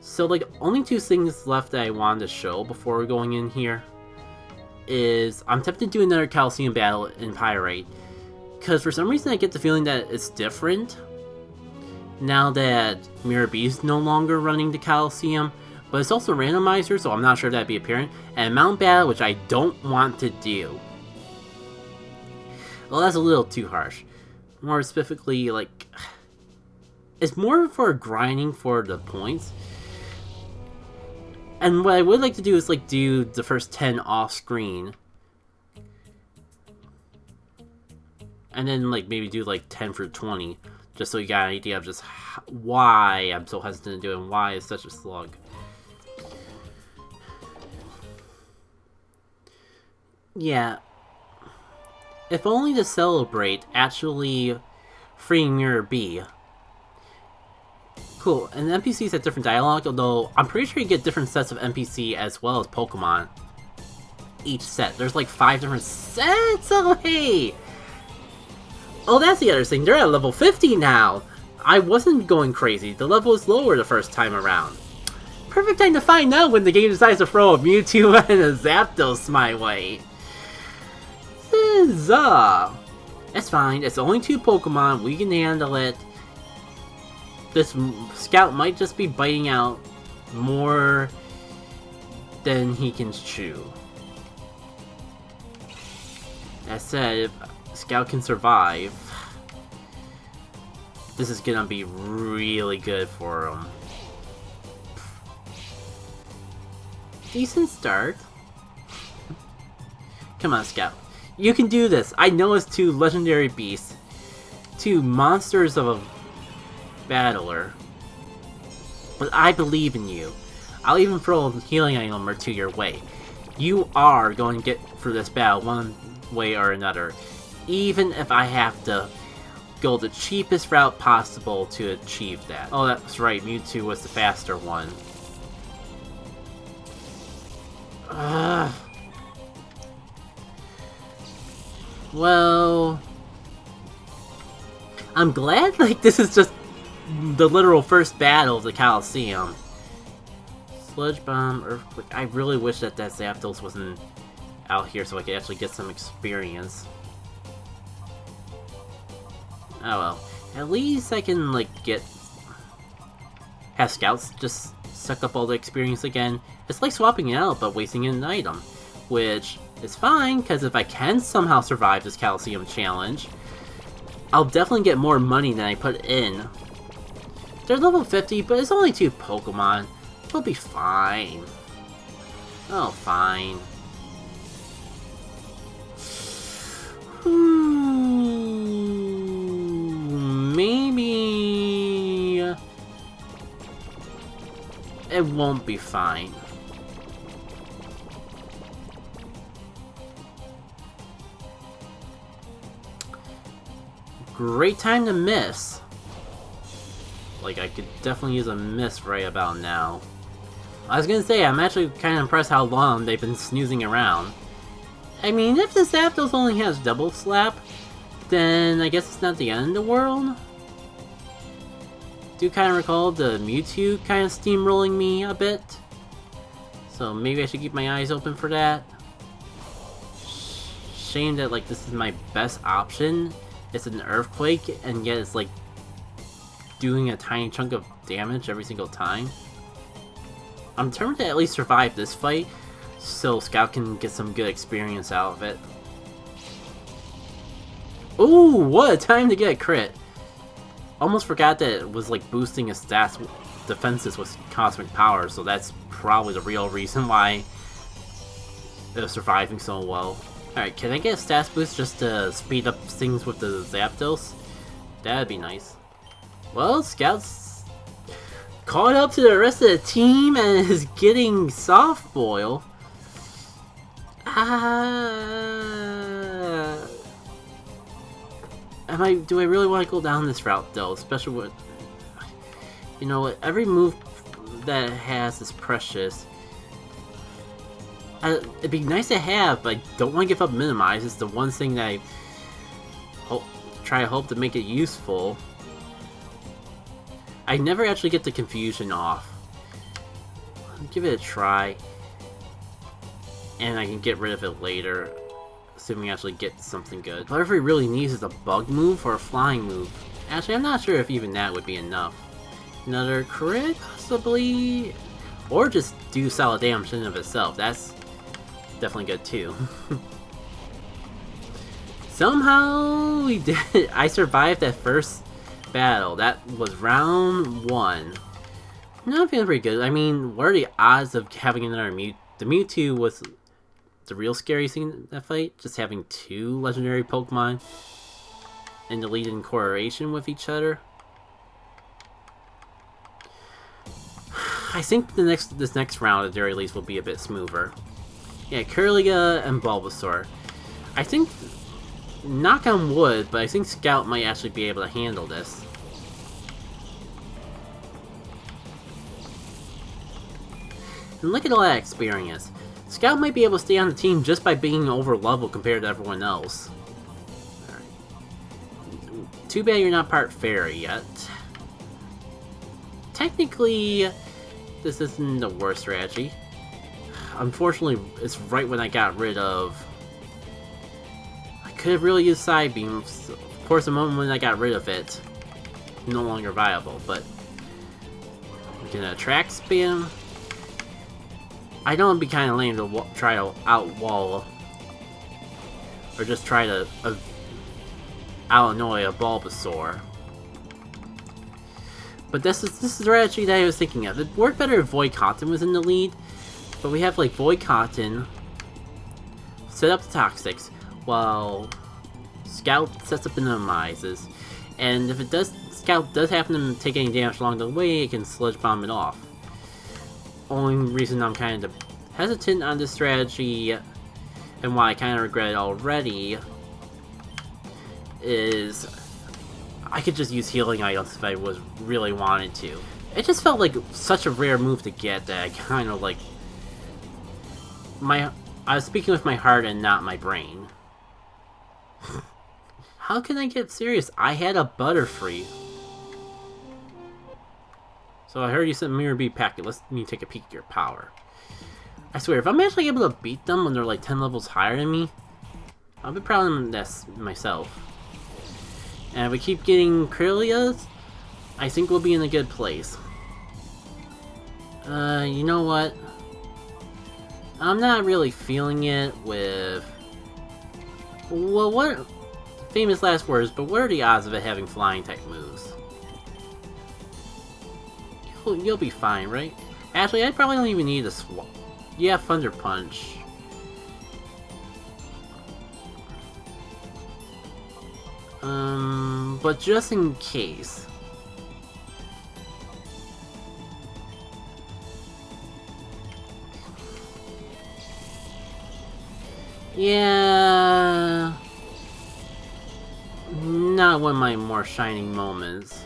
So, like, only two things left that I wanted to show before going in here is I'm tempted to do another Colosseum battle in Pyrite, because for some reason I get the feeling that it's different now that Mirror B is no longer running the Colosseum, but it's also randomizer, so I'm not sure if that'd be apparent, and Mount Battle, which I don't want to do. Well, that's a little too harsh. More specifically, like, it's more for grinding for the points. And what I would like to do is, like, do the first 10 off-screen. And then, like, maybe do, like, 10 for 20. Just so you got an idea of just why I'm so hesitant to do it and why it's such a slug. Yeah. If only to celebrate actually freeing Mirror B. Cool, and the NPCs have different dialogue, although I'm pretty sure you get different sets of NPC as well as Pokemon. Each set. There's like 5 different sets! Oh, hey! Oh, that's the other thing. They're at level 50 now! I wasn't going crazy. The level was lower the first time around. Perfect time to find out when the game decides to throw a Mewtwo and a Zapdos my way. Huzzah! It's fine. It's only 2 Pokemon. We can handle it. This Scout might just be biting out more than he can chew. That said, if Scout can survive, this is gonna be really good for him. Decent start. Come on, Scout. You can do this. I know it's 2 legendary beasts. 2 monsters of a battler. But I believe in you. I'll even throw a healing item or 2 your way. You are going to get through this battle one way or another. Even if I have to go the cheapest route possible to achieve that. Oh, that's right. Mewtwo was the faster one. Ugh. Well, I'm glad, like, this is just the literal first battle of the Colosseum. Sludge Bomb, Earthquake. I really wish that Zapdos wasn't out here so I could actually get some experience. Oh well. At least I can, like, have Scouts just suck up all the experience again. It's like swapping it out, but wasting an item. Which is fine, because if I can somehow survive this Colosseum challenge, I'll definitely get more money than I put in. They're level 50, but it's only 2 Pokemon. We'll be fine. Oh, fine. Maybe it won't be fine. Great time to miss. Like, I could definitely use a miss right about now. I was gonna say, I'm actually kind of impressed how long they've been snoozing around. I mean, if the Zapdos only has Double Slap, then I guess it's not the end of the world. Do kind of recall the Mewtwo kind of steamrolling me a bit. So maybe I should keep my eyes open for that. Shame that, like, this is my best option. It's an Earthquake, and yet it's like doing a tiny chunk of damage every single time. I'm determined to at least survive this fight, so Scout can get some good experience out of it. Ooh, what a time to get a crit! Almost forgot that it was like boosting his stats defenses with cosmic power, so that's probably the real reason why it was surviving so well. Alright, can I get a stats boost just to speed up things with the Zapdos? That'd be nice. Well, Scout's caught up to the rest of the team and is getting soft boil. Do I really want to go down this route though? Especially with, you know what, every move that it has is precious. It'd be nice to have, but I don't want to give up Minimize. It's the one thing that I try to hope to make it useful. I never actually get the confusion off. give it a try. And I can get rid of it later, assuming I actually get something good. Whatever he really needs is a bug move or a flying move. Actually, I'm not sure if even that would be enough. Another crit, possibly? Or just do solid damage in and of itself. That's definitely good too. Somehow we did it. I survived that first battle. That was round 1. No, I'm feeling pretty good. I mean, what are the odds of having another Mewtwo? The Mewtwo was the real scary thing in that fight. Just having 2 legendary Pokemon in the lead in correlation with each other. I think this next round at the very least will be a bit smoother. Yeah, Kirlia and Bulbasaur. I think, knock on wood, but I think Scout might actually be able to handle this. And look at all that experience. Scout might be able to stay on the team just by being over level compared to everyone else. Alright. Too bad you're not part fairy yet. Technically, this isn't the worst strategy. Unfortunately, it's right when I got rid of... I could have really used Side Beams. Of course, the moment when I got rid of it, no longer viable, but... I'm gonna attract spam. I know it'd be kind of lame to try to outwall... or just try to out-annoy a Bulbasaur. But this is the strategy that I was thinking of. It'd work better if Void Cotton was in the lead. But we have like Void Cotton set up the Toxics while Scout sets up the Randomizes. And if Scout does happen to take any damage along the way, it can Sludge Bomb it off. Only reason I'm kind of hesitant on this strategy, and why I kind of regret it already, is I could just use healing items if I really wanted to. It just felt like such a rare move to get that I kind of like... I was speaking with my heart and not my brain. How can I get serious? I had a Butterfree. So I heard you sent Mirror Bead Packet. Let me take a peek at your power. I swear, if I'm actually able to beat them when they're like 10 levels higher than me, I'll be proud of this myself. And if we keep getting Kirlias, I think we'll be in a good place. You know what? I'm not really feeling it with... Well, what... Famous last words, but what are the odds of it having flying type moves? You'll be fine, right? Actually, I probably don't even need a swap. Yeah, Thunder Punch. But just in case. Yeah... Not one of my more shining moments.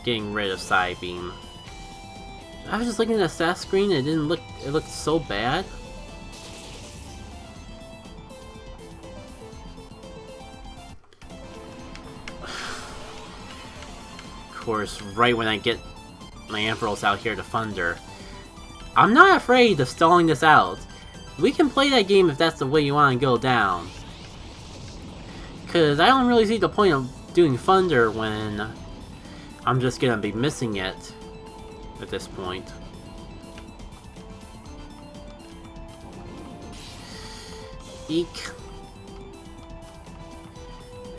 Getting rid of Psybeam. I was just looking at the stat screen and it looked so bad. Of course, right when I get my Ampharos out here to Thunder. I'm not afraid of stalling this out. We can play that game if that's the way you want to go down. Because I don't really see the point of doing Thunder when I'm just gonna be missing it at this point. Eek.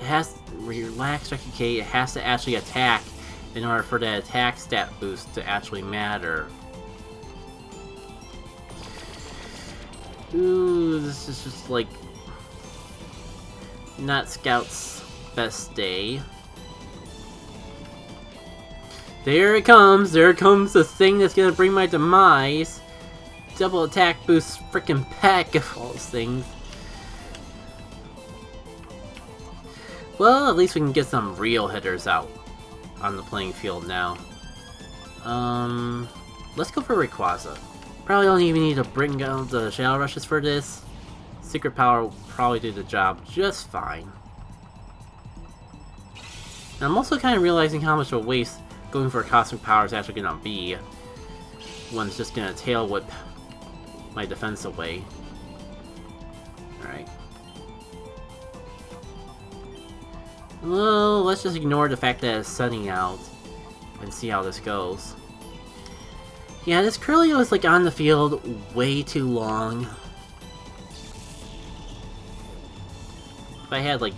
It has to relax, okay, it has to actually attack in order for that attack stat boost to actually matter. Ooh, this is just like not Scout's best day. There it comes the thing that's gonna bring my demise. Double attack boost frickin' pack of all those things. Well, at least we can get some real hitters out on the playing field now. Let's go for Rayquaza. Probably don't even need to bring out the Shadow Rushes for this. Secret Power will probably do the job just fine. And I'm also kind of realizing how much of a waste going for a Cosmic Power is actually gonna be. one's just gonna tail whip my defense away. Alright. Well, let's just ignore the fact that it's sunny out and see how this goes. Yeah, this Curly was like on the field way too long. If I had like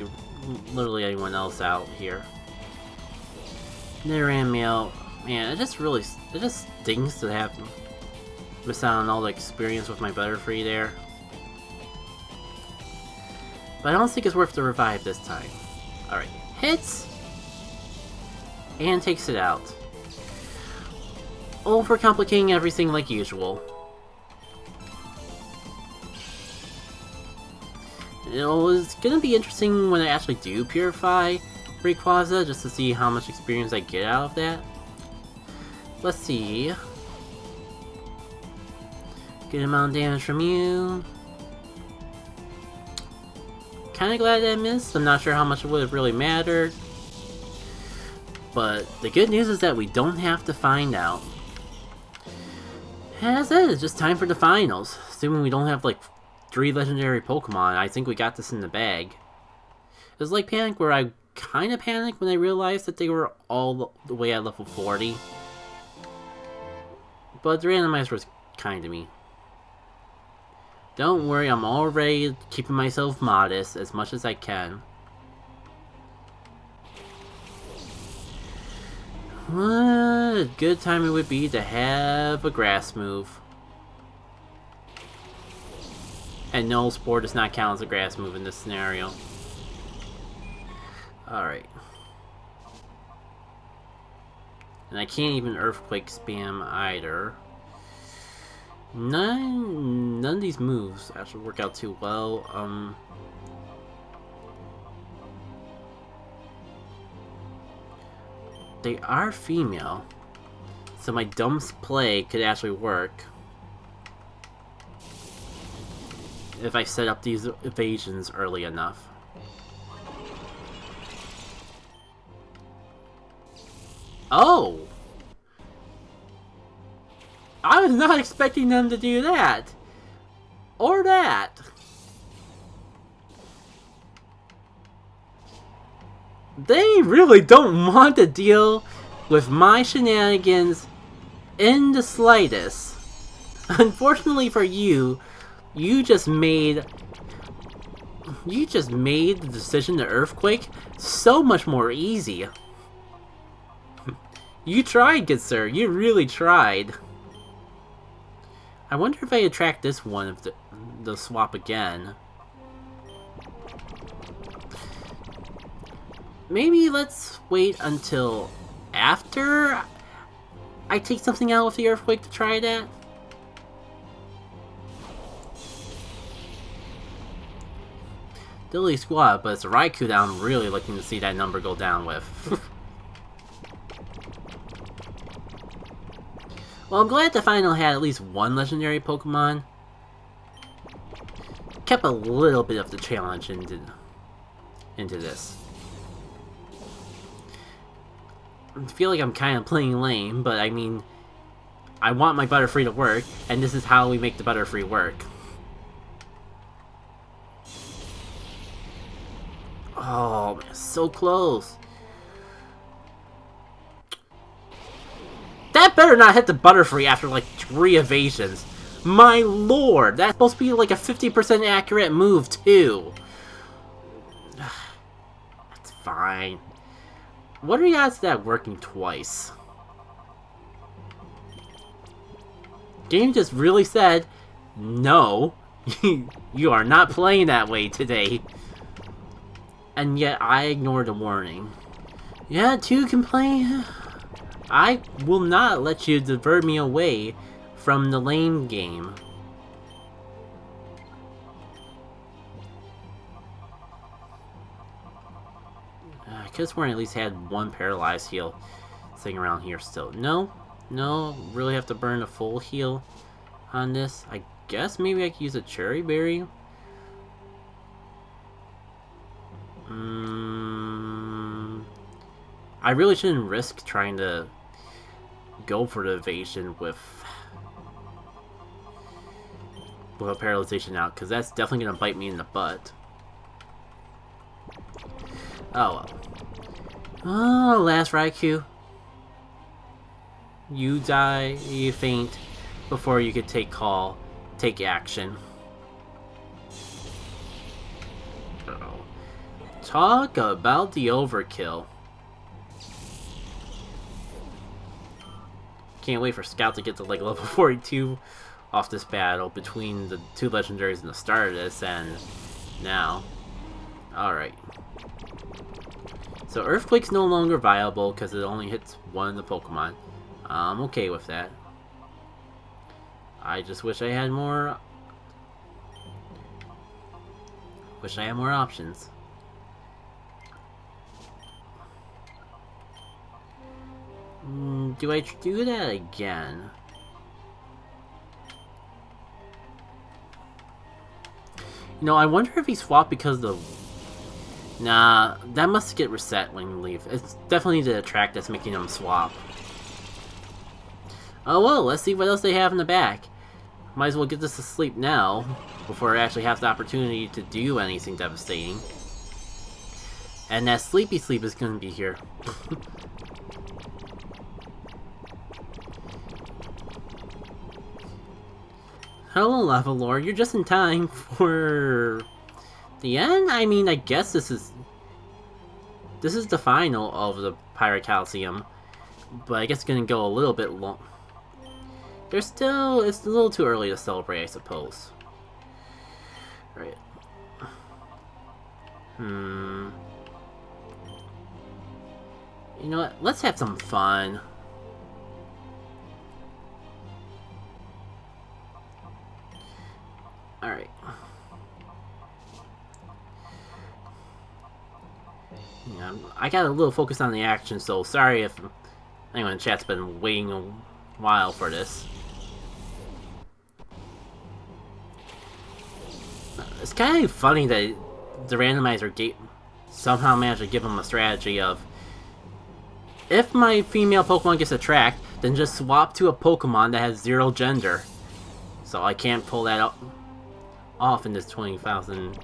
literally anyone else out here. They ran me out. Man, it just stings to have miss out on all the experience with my Butterfree there. But I don't think it's worth the revive this time. Alright, hits! And takes it out. Overcomplicating everything like usual. It's gonna be interesting when I actually do purify Rayquaza, just to see how much experience I get out of that. Let's see. Good amount of damage from you. Kinda glad I missed. I'm not sure how much it would have really mattered. But the good news is that we don't have to find out. And that's it, it's just time for the finals. Assuming we don't have like 3 legendary Pokemon, I think we got this in the bag. It was like Panic, where I kinda panicked when I realized that they were all the way at level 40. But the Randomized was kind to me. Don't worry, I'm already keeping myself modest as much as I can. What a good time it would be to have a grass move. And no, Spore does not count as a grass move in this scenario. Alright. And I can't even Earthquake spam either. None of these moves actually work out too well. They are female, so my Dump's play could actually work if I set up these evasions early enough. Oh! I was not expecting them to do that! Or that! They really don't want to deal with my shenanigans in the slightest. Unfortunately for you, you just made the decision to Earthquake so much more easy. You tried, good sir. You really tried. I wonder if I attract this one if the swap again. Maybe let's wait until after I take something out with the Earthquake to try that. Dilly squad, but it's a Raikou that I'm really looking to see that number go down with. Well, I'm glad the final had at least one legendary Pokemon. Kept a little bit of the challenge into this. I feel like I'm kind of playing lame, but I mean, I want my Butterfree to work, and this is how we make the Butterfree work. Oh, man, so close. That better not hit the Butterfree after like 3 evasions. My lord, that's supposed to be like a 50% accurate move too. That's fine. What are the odds of that working twice? Game just really said, no, you are not playing that way today. And yet I ignored the warning. Yeah, 2 can play. I will not let you divert me away from the lane game. I could have sworn I at least had one paralyzed heal thing around here still. No, really have to burn a full heal on this. I guess maybe I could use a Cherry Berry. I really shouldn't risk trying to go for the evasion with a paralyzation out, because that's definitely going to bite me in the butt. Oh well. Oh, last Raikou. You die, you faint, before you could take action. Uh-oh. Talk about the overkill. Can't wait for Scout to get to like level 42 off this battle between the two legendaries in the start of this and now. Alright. So Earthquake's no longer viable because it only hits one of the Pokemon. I'm okay with that. I just wish I had more... options. Do I do that again? You know, I wonder if he swapped because the... Nah, that must get reset when you leave. It's definitely the track that's making him swap. Oh well, let's see what else they have in the back. Might as well get this to sleep now, before it actually has the opportunity to do anything devastating. And that sleepy sleep is gonna be here. Hello, Lava Lord. You're just in time for the end? I mean, I guess this is the final of the Pyrite Colosseum, but I guess it's gonna go a little bit long. It's a little too early to celebrate, I suppose. Right. You know what? Let's have some fun. Alright. Yeah, I got a little focused on the action, so sorry if anyone in chat's been waiting a while for this. It's kind of funny that the randomizer somehow managed to give him a strategy of, if my female Pokemon gets attracted, then just swap to a Pokemon that has 0 gender. So I can't pull that off in this 20,000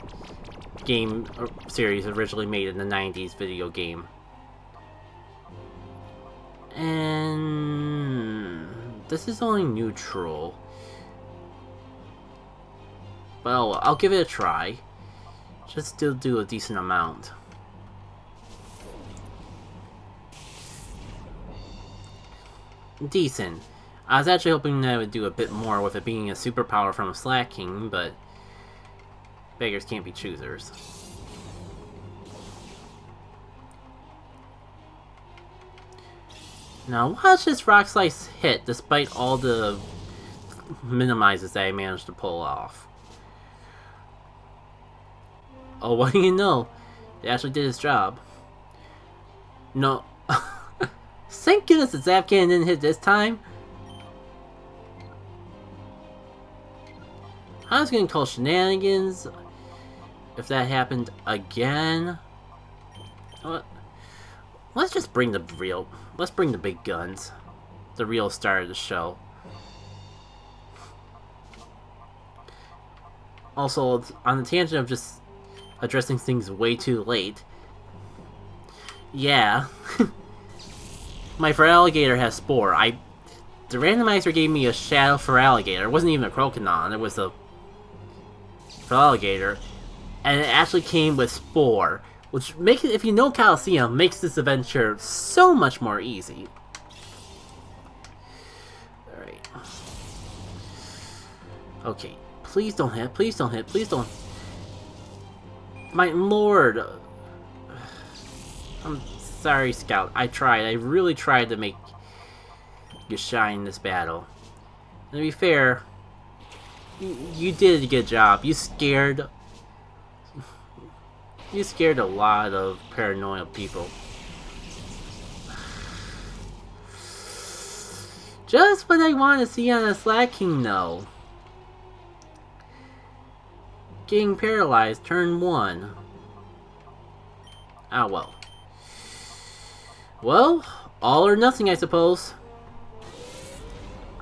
game series originally made in the 90s video game. And this is only neutral. Well, I'll give it a try. Just still do a decent amount. Decent. I was actually hoping that I would do a bit more with it being a superpower from a Slacking, but beggars can't be choosers. Now watch this Rock Slice hit despite all the minimizes that I managed to pull off. Oh, what do you know? It actually did its job. No. Thank goodness the Zap Cannon didn't hit this time. I was gonna call shenanigans if that happened again. Let's just bring the big guns. The real star of the show. Also, on the tangent of just addressing things way too late. Yeah. My Feraligatr has Spore. The randomizer gave me a Shadow Feraligatr. It wasn't even a Croconon. It was a Feraligatr. And it actually came with Spore. Which makes it, if you know Colosseum, makes this adventure so much more easy. Alright. Okay. Please don't hit. Please don't hit. Please don't. My lord. I'm sorry, Scout. I tried. I really tried to make you shine in this battle. And to be fair, you did a good job. You scared a lot of paranoid people. Just what I want to see on a Slacking, though. Getting paralyzed, turn 1. Ah, well. Well, all or nothing, I suppose.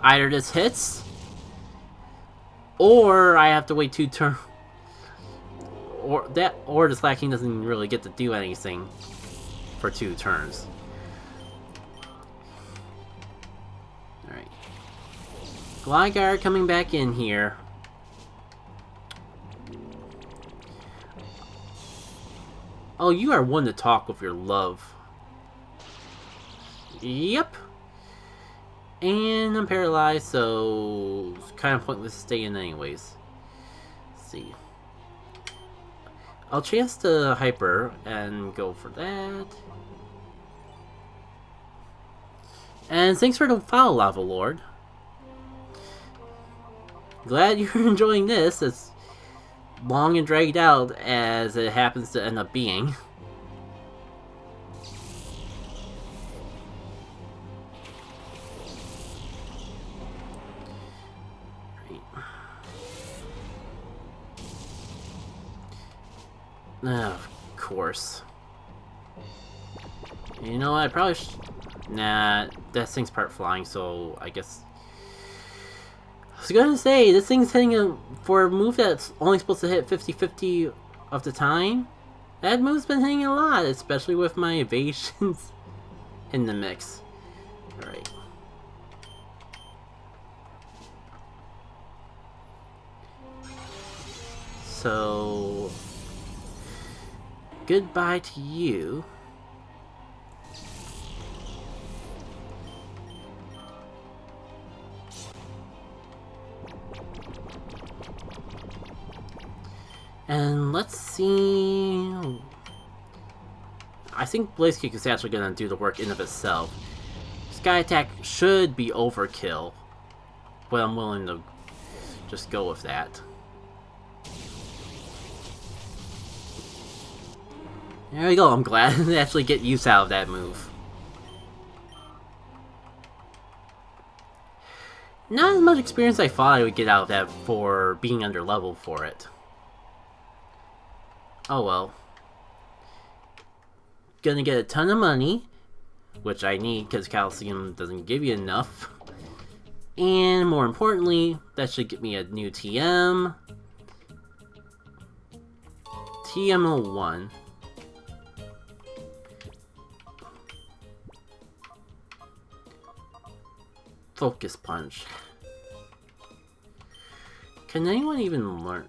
Either this hits, or I have to wait 2 turns. Or the Slaking doesn't really get to do anything for 2 turns. Alright. Gligar coming back in here. Oh, you are one to talk with your love. Yep. And I'm paralyzed, so it's kind of pointless to stay in anyways. Let's see. I'll chance to Hyper and go for that. And thanks for the follow, Lava Lord. Glad you're enjoying this, as long and dragged out as it happens to end up being. Of course. You know what, I probably nah, that thing's part flying, so I guess... I was gonna say, this thing's hitting for a move that's only supposed to hit 50-50 of the time. That move's been hitting a lot, especially with my evasions in the mix. Alright. So... goodbye to you. And let's see... I think Blaze Kick is actually going to do the work in of itself. Sky Attack should be overkill, but I'm willing to just go with that. There we go, I'm glad to actually get use out of that move. Not as much experience as I thought I would get out of that for being under level for it. Oh well. Gonna get a ton of money, which I need because Colosseum doesn't give you enough. And more importantly, that should get me a new TM. TM01. Focus Punch. Can anyone even learn?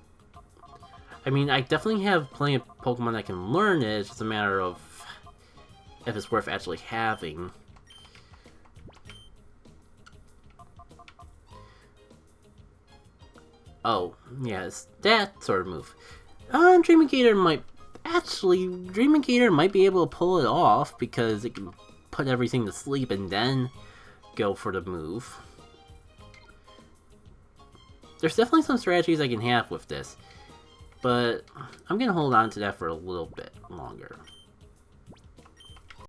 I mean, I definitely have plenty of Pokemon that can learn it, it's just a matter of if it's worth actually having. Oh, yes, that sort of move. Dreamicator might be able to pull it off because it can put everything to sleep and then go for the move. There's definitely some strategies I can have with this, but I'm gonna hold on to that for a little bit longer.